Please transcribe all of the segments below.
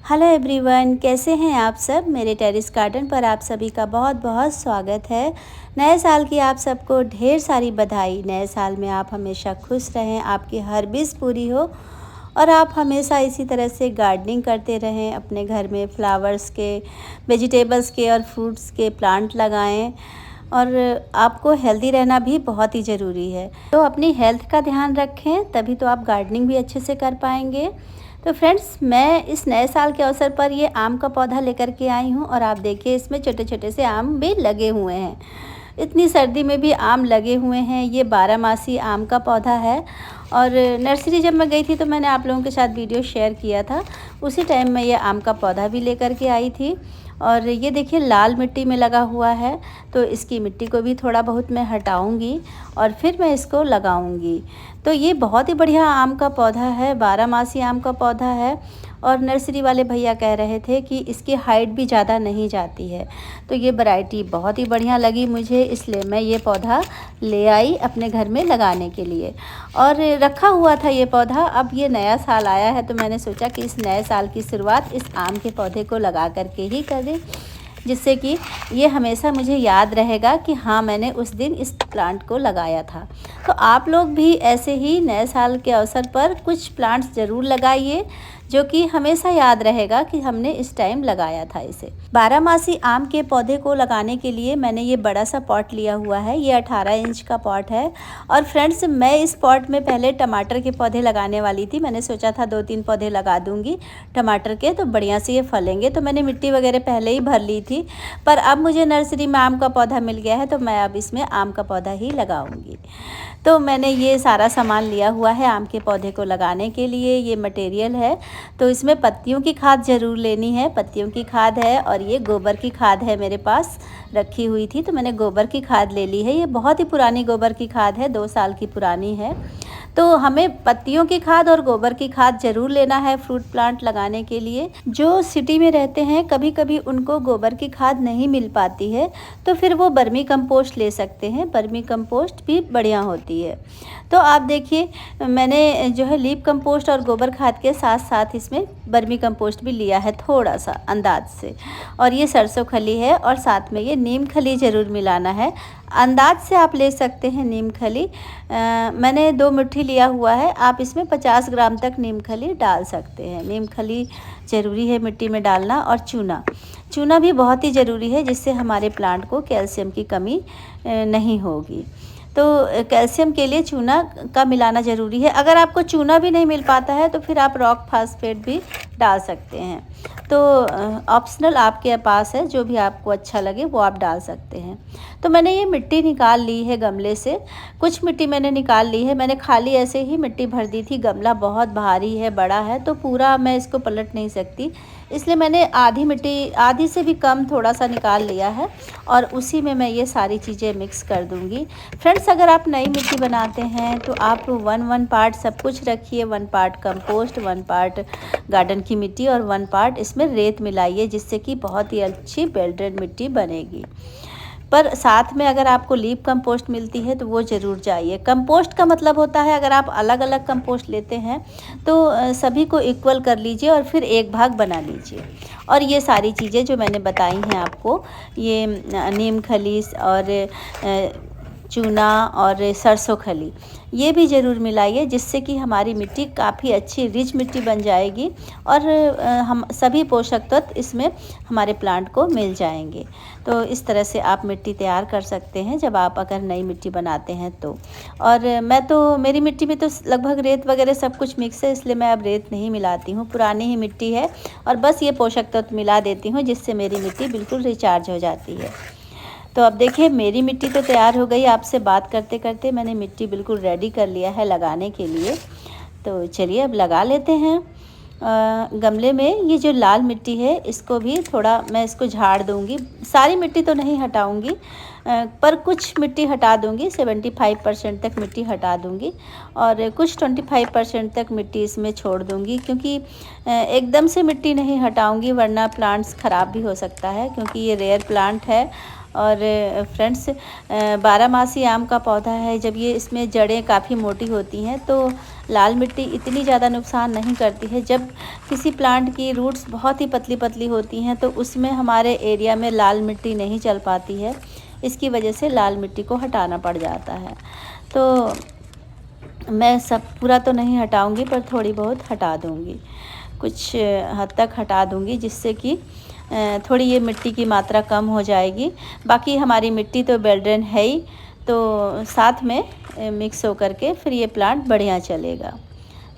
Hello everyone, कैसे हैं आप सब। मेरे टेरेस गार्डन पर आप सभी का बहुत बहुत स्वागत है। नए साल की आप सबको ढेर सारी बधाई। नए साल में आप हमेशा खुश रहें, आपकी हर विश पूरी हो और आप हमेशा इसी तरह से गार्डनिंग करते रहें। अपने घर में फ्लावर्स के, वेजिटेबल्स के और फ्रूट्स के प्लांट लगाएं। और आपको हेल्दी रहना भी बहुत ही ज़रूरी है, तो अपनी हेल्थ का ध्यान रखें, तभी तो आप गार्डनिंग भी अच्छे से कर पाएंगे। तो फ्रेंड्स, मैं इस नए साल के अवसर पर ये आम का पौधा लेकर के आई हूँ और आप देखिए इसमें छोटे छोटे से आम भी लगे हुए हैं। इतनी सर्दी में भी आम लगे हुए हैं। ये 12 मासी आम का पौधा है और नर्सरी जब मैं गई थी तो मैंने आप लोगों के साथ वीडियो शेयर किया था। उसी टाइम मैं ये आम का पौधा भी लेकर के आई थी। और ये देखिए लाल मिट्टी में लगा हुआ है, तो इसकी मिट्टी को भी थोड़ा बहुत मैं हटाऊंगी और फिर मैं इसको लगाऊंगी। तो ये बहुत ही बढ़िया आम का पौधा है, 12 मासी आम का पौधा है। और नर्सरी वाले भैया कह रहे थे कि इसकी हाइट भी ज़्यादा नहीं जाती है। तो ये वैरायटी बहुत ही बढ़िया लगी मुझे, इसलिए मैं ये पौधा ले आई अपने घर में लगाने के लिए। और रखा हुआ था ये पौधा। अब ये नया साल आया है तो मैंने सोचा कि इस नए साल की शुरुआत इस आम के पौधे को लगा करके ही करें, जिससे कि ये हमेशा मुझे याद रहेगा कि हाँ, मैंने उस दिन इस प्लांट को लगाया था। तो आप लोग भी ऐसे ही नए साल के अवसर पर कुछ प्लांट्स ज़रूर लगाइए, जो कि हमेशा याद रहेगा कि हमने इस टाइम लगाया था इसे। 12 मासी आम के पौधे को लगाने के लिए मैंने ये बड़ा सा पॉट लिया हुआ है। ये 18 इंच का पॉट है। और फ्रेंड्स, मैं इस पॉट में पहले टमाटर के पौधे लगाने वाली थी। मैंने सोचा था 2-3 पौधे लगा दूंगी टमाटर के, तो बढ़िया से ये फलेंगे। तो मैंने मिट्टी वगैरह पहले ही भर ली थी, पर अब मुझे नर्सरी में आम का पौधा मिल गया है तो मैं अब इसमें आम का पौधा ही लगाऊंगी। तो मैंने ये सारा सामान लिया हुआ है आम के पौधे को लगाने के लिए। ये मटेरियल है, तो इसमें पत्तियों की खाद ज़रूर लेनी है। पत्तियों की खाद है और ये गोबर की खाद है, मेरे पास रखी हुई थी तो मैंने गोबर की खाद ले ली है। ये बहुत ही पुरानी गोबर की खाद है, 2 साल की पुरानी है। तो हमें पत्तियों की खाद और गोबर की खाद ज़रूर लेना है फ्रूट प्लांट लगाने के लिए। जो सिटी में रहते हैं कभी कभी उनको गोबर की खाद नहीं मिल पाती है, तो फिर वो बर्मी कंपोस्ट ले सकते हैं। बर्मी कंपोस्ट भी बढ़िया होती है। तो आप देखिए, मैंने जो है लीप कंपोस्ट और गोबर खाद के साथ साथ इसमें बर्मी कंपोस्ट भी लिया है, थोड़ा सा अंदाज से। और ये सरसों खली है और साथ में ये नीम खली ज़रूर मिलाना है। अंदाज से आप ले सकते हैं नीम खली। मैंने 2 मुट्ठी लिया हुआ है। आप इसमें 50 ग्राम तक नीम खली डाल सकते हैं। नीम खली ज़रूरी है मिट्टी में डालना। और चूना, चूना भी बहुत ही ज़रूरी है, जिससे हमारे प्लांट को कैल्शियम की कमी नहीं होगी। तो कैल्शियम के लिए चूना का मिलाना ज़रूरी है। अगर आपको चूना भी नहीं मिल पाता है तो फिर आप रॉक फास्फेट भी डाल सकते हैं। तो ऑप्शनल आपके पास है, जो भी आपको अच्छा लगे वो आप डाल सकते हैं। तो मैंने ये मिट्टी निकाल ली है गमले से। कुछ मिट्टी मैंने निकाल ली है। मैंने खाली ऐसे ही मिट्टी भर दी थी। गमला बहुत भारी है, बड़ा है, तो पूरा मैं इसको पलट नहीं सकती, इसलिए मैंने आधी मिट्टी, आधी से भी कम थोड़ा सा निकाल लिया है और उसी में मैं ये सारी चीज़ें मिक्स कर दूंगी। फ्रेंड्स, अगर आप नई मिट्टी बनाते हैं तो आप 1 पार्ट सब कुछ रखिए। 1 पार्ट कंपोस्ट, 1 पार्ट गार्डन की मिट्टी और 1 पार्ट इसमें रेत मिलाइए, जिससे कि बहुत ही अच्छी बेल्टेड मिट्टी बनेगी। पर साथ में अगर आपको लीप कंपोस्ट मिलती है तो वो ज़रूर चाहिए। कंपोस्ट का मतलब होता है, अगर आप अलग अलग कंपोस्ट लेते हैं तो सभी को इक्वल कर लीजिए और फिर एक भाग बना लीजिए। और ये सारी चीज़ें जो मैंने बताई हैं आपको, ये नीम खली और चूना और सरसों खली, ये भी ज़रूर मिलाइए, जिससे कि हमारी मिट्टी काफ़ी अच्छी रिच मिट्टी बन जाएगी और हम सभी पोषक तत्व इसमें हमारे प्लांट को मिल जाएंगे। तो इस तरह से आप मिट्टी तैयार कर सकते हैं जब आप अगर नई मिट्टी बनाते हैं तो। और मैं तो, मेरी मिट्टी में तो लगभग रेत वगैरह सब कुछ मिक्स है, इसलिए मैं अब रेत नहीं मिलाती हूँ। पुरानी ही मिट्टी है और बस ये पोषक तत्व मिला देती हूँ, जिससे मेरी मिट्टी बिल्कुल रिचार्ज हो जाती है। तो अब देखिए मेरी मिट्टी तो तैयार हो गई। आपसे बात करते करते मैंने मिट्टी बिल्कुल रेडी कर लिया है लगाने के लिए। तो चलिए अब लगा लेते हैं। गमले में ये जो लाल मिट्टी है इसको भी थोड़ा मैं इसको झाड़ दूंगी। सारी मिट्टी तो नहीं हटाऊंगी, पर कुछ मिट्टी हटा दूंगी। 75% तक मिट्टी हटा दूंगी और कुछ 25% तक मिट्टी इसमें छोड़ दूंगी, क्योंकि एकदम से मिट्टी नहीं हटाऊंगी वरना प्लांट्स ख़राब भी हो सकता है, क्योंकि ये रेयर प्लांट है। और फ्रेंड्स, 12 मासी आम का पौधा है। जब ये इसमें जड़ें काफ़ी मोटी होती हैं तो लाल मिट्टी इतनी ज़्यादा नुकसान नहीं करती है। जब किसी प्लांट की रूट्स बहुत ही पतली पतली होती हैं तो उसमें हमारे एरिया में लाल मिट्टी नहीं चल पाती है, इसकी वजह से लाल मिट्टी को हटाना पड़ जाता है। तो मैं सब पूरा तो नहीं हटाऊंगी, पर थोड़ी बहुत हटा दूंगी, कुछ हद तक हटा दूंगी, जिससे कि थोड़ी ये मिट्टी की मात्रा कम हो जाएगी। बाकी हमारी मिट्टी तो बेल्ड्रेन है ही, तो साथ में मिक्स होकर के फिर ये प्लांट बढ़िया चलेगा।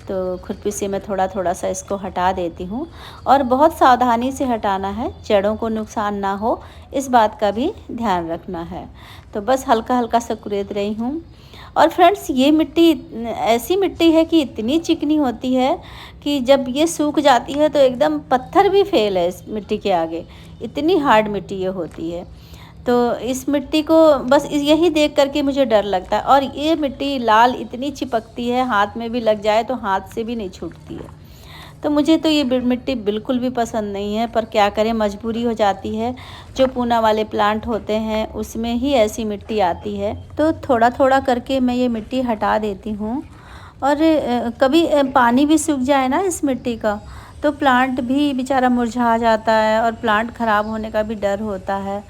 तो खुरपी से मैं थोड़ा थोड़ा सा इसको हटा देती हूँ, और बहुत सावधानी से हटाना है, जड़ों को नुकसान ना हो इस बात का भी ध्यान रखना है। तो बस हल्का हल्का सा कुरेद रही हूँ। और फ्रेंड्स, ये मिट्टी ऐसी मिट्टी है कि इतनी चिकनी होती है कि जब ये सूख जाती है तो एकदम पत्थर भी फेल है इस मिट्टी के आगे, इतनी हार्ड मिट्टी ये होती है। तो इस मिट्टी को बस यही देख करके मुझे डर लगता है। और ये मिट्टी लाल इतनी चिपकती है, हाथ में भी लग जाए तो हाथ से भी नहीं छूटती है। तो मुझे तो ये मिट्टी बिल्कुल भी पसंद नहीं है, पर क्या करें, मजबूरी हो जाती है। जो पूना वाले प्लांट होते हैं उसमें ही ऐसी मिट्टी आती है। तो थोड़ा थोड़ा करके मैं ये मिट्टी हटा देती हूँ। और कभी पानी भी सूख जाए ना इस मिट्टी का, तो प्लांट भी बेचारा मुरझा जाता है और प्लांट ख़राब होने का भी डर होता है।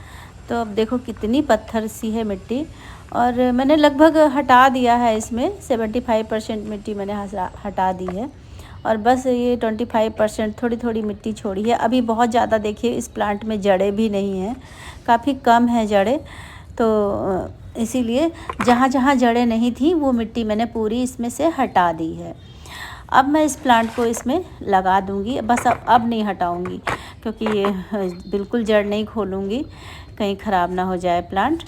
तो अब देखो कितनी पत्थर सी है मिट्टी, और मैंने लगभग हटा दिया है, इसमें 75% मिट्टी मैंने हटा दी है, और बस ये 25% थोड़ी थोड़ी मिट्टी छोड़ी है। अभी बहुत ज़्यादा देखिए इस प्लांट में जड़ें भी नहीं हैं, काफ़ी कम है जड़ें। तो इसीलिए जहाँ जहाँ जड़ें नहीं थी वो मिट्टी मैंने पूरी इसमें से हटा दी है। अब मैं इस प्लांट को इसमें लगा दूंगी, बस अब नहीं हटाऊंगी, क्योंकि ये बिल्कुल जड़ नहीं खोलूँगी, कहीं ख़राब ना हो जाए प्लांट।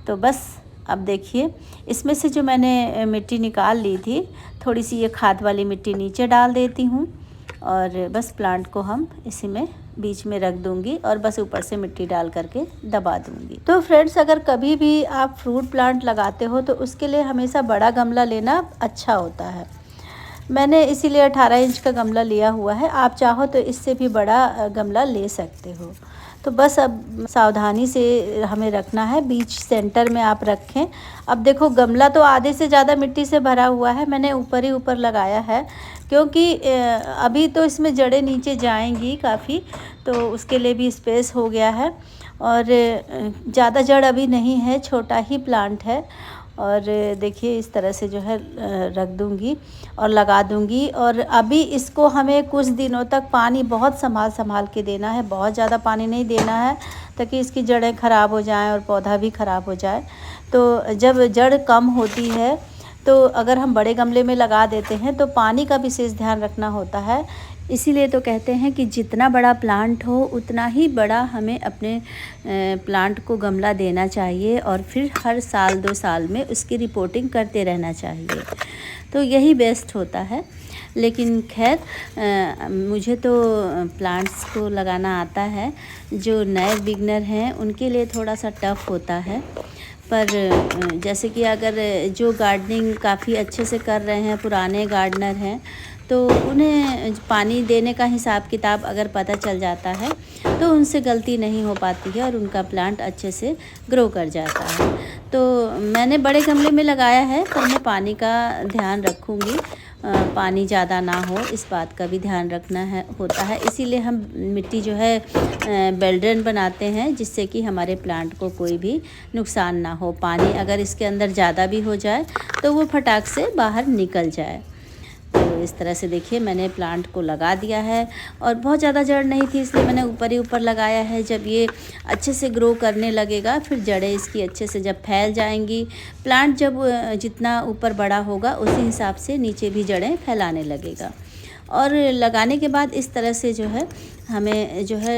तो बस अब देखिए, इसमें से जो मैंने मिट्टी निकाल ली थी, थोड़ी सी ये खाद वाली मिट्टी नीचे डाल देती हूँ, और बस प्लांट को हम इसी में बीच में रख दूंगी, और बस ऊपर से मिट्टी डाल करके दबा दूंगी। तो फ्रेंड्स, अगर कभी भी आप फ्रूट प्लांट लगाते हो तो उसके लिए हमेशा बड़ा गमला लेना अच्छा होता है। मैंने इसीलिए 18 इंच का गमला लिया हुआ है, आप चाहो तो इससे भी बड़ा गमला ले सकते हो। तो बस अब सावधानी से हमें रखना है, बीच सेंटर में आप रखें। अब देखो गमला तो आधे से ज़्यादा मिट्टी से भरा हुआ है, मैंने ऊपर ही ऊपर लगाया है, क्योंकि अभी तो इसमें जड़ें नीचे जाएंगी काफ़ी, तो उसके लिए भी स्पेस हो गया है। और ज़्यादा जड़ अभी नहीं है, छोटा ही प्लांट है। और देखिए इस तरह से जो है रख दूंगी और लगा दूंगी। और अभी इसको हमें कुछ दिनों तक पानी बहुत संभाल के देना है, बहुत ज़्यादा पानी नहीं देना है, ताकि इसकी जड़ें ख़राब हो जाएं और पौधा भी ख़राब हो जाए। तो जब जड़ कम होती है तो अगर हम बड़े गमले में लगा देते हैं तो पानी का विशेष ध्यान रखना होता है। इसीलिए तो कहते हैं कि जितना बड़ा प्लांट हो उतना ही बड़ा हमें अपने प्लांट को गमला देना चाहिए, और फिर हर साल 2 साल में उसकी रिपोर्टिंग करते रहना चाहिए, तो यही बेस्ट होता है। लेकिन खैर मुझे तो प्लांट्स को लगाना आता है, जो नए बिगनर हैं उनके लिए थोड़ा सा टफ़ होता है। पर जैसे कि अगर जो गार्डनिंग काफ़ी अच्छे से कर रहे हैं, पुराने गार्डनर हैं, तो उन्हें पानी देने का हिसाब किताब अगर पता चल जाता है तो उनसे गलती नहीं हो पाती है, और उनका प्लांट अच्छे से ग्रो कर जाता है। तो मैंने बड़े गमले में लगाया है, पर मैं पानी का ध्यान रखूँगी, पानी ज़्यादा ना हो इस बात का भी ध्यान रखना है होता है। इसीलिए हम मिट्टी जो है बेल्ड्रेन बनाते हैं, जिससे कि हमारे प्लांट को कोई भी नुकसान ना हो। पानी अगर इसके अंदर ज़्यादा भी हो जाए तो वो फटाक से बाहर निकल जाए। तो इस तरह से देखिए मैंने प्लांट को लगा दिया है, और बहुत ज़्यादा जड़ नहीं थी इसलिए मैंने ऊपर ही ऊपर लगाया है। जब ये अच्छे से ग्रो करने लगेगा, फिर जड़ें इसकी अच्छे से जब फैल जाएंगी, प्लांट जब जितना ऊपर बड़ा होगा उसी हिसाब से नीचे भी जड़ें फैलाने लगेगा। और लगाने के बाद इस तरह से जो है हमें जो है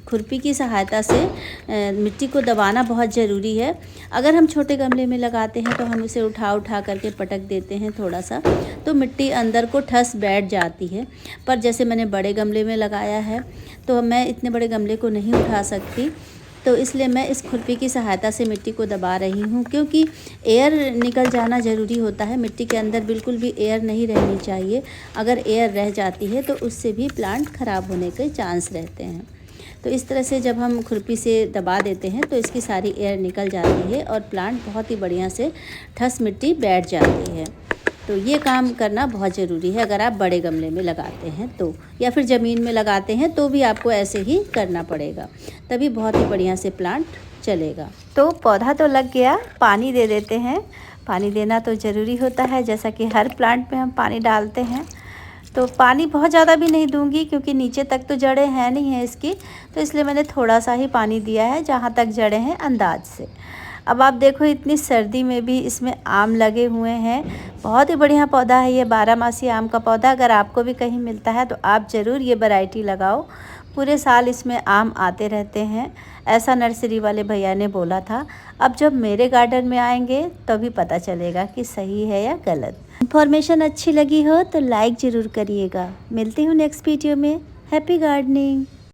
खुरपी की सहायता से मिट्टी को दबाना बहुत ज़रूरी है। अगर हम छोटे गमले में लगाते हैं तो हम उसे उठा करके पटक देते हैं थोड़ा सा, तो मिट्टी अंदर को ठस बैठ जाती है। पर जैसे मैंने बड़े गमले में लगाया है तो मैं इतने बड़े गमले को नहीं उठा सकती, तो इसलिए मैं इस खुरपी की सहायता से मिट्टी को दबा रही हूँ, क्योंकि एयर निकल जाना ज़रूरी होता है। मिट्टी के अंदर बिल्कुल भी एयर नहीं रहनी चाहिए, अगर एयर रह जाती है तो उससे भी प्लांट ख़राब होने के चांस रहते हैं। तो इस तरह से जब हम खुरपी से दबा देते हैं तो इसकी सारी एयर निकल जाती है और प्लांट बहुत ही बढ़िया से ठस मिट्टी बैठ जाती है। तो ये काम करना बहुत ज़रूरी है अगर आप बड़े गमले में लगाते हैं तो, या फिर ज़मीन में लगाते हैं तो भी आपको ऐसे ही करना पड़ेगा, तभी बहुत ही बढ़िया से प्लांट चलेगा। तो पौधा तो लग गया, पानी दे देते हैं। पानी देना तो ज़रूरी होता है, जैसा कि हर प्लांट में हम पानी डालते हैं। तो पानी बहुत ज़्यादा भी नहीं दूंगी क्योंकि नीचे तक तो जड़ें हैं नहीं है इसकी, तो इसलिए मैंने थोड़ा सा ही पानी दिया है जहाँ तक जड़ें हैं अंदाज से। अब आप देखो इतनी सर्दी में भी इसमें आम लगे हुए हैं, बहुत ही बढ़िया पौधा है ये 12 मासी आम का पौधा। अगर आपको भी कहीं मिलता है तो आप ज़रूर ये वैरायटी लगाओ, पूरे साल इसमें आम आते रहते हैं, ऐसा नर्सरी वाले भैया ने बोला था। अब जब मेरे गार्डन में आएंगे तभी पता चलेगा कि सही है या गलत। इन्फॉर्मेशन अच्छी लगी हो तो लाइक ज़रूर करिएगा। मिलती हूँ नेक्स्ट वीडियो में। Happy gardening.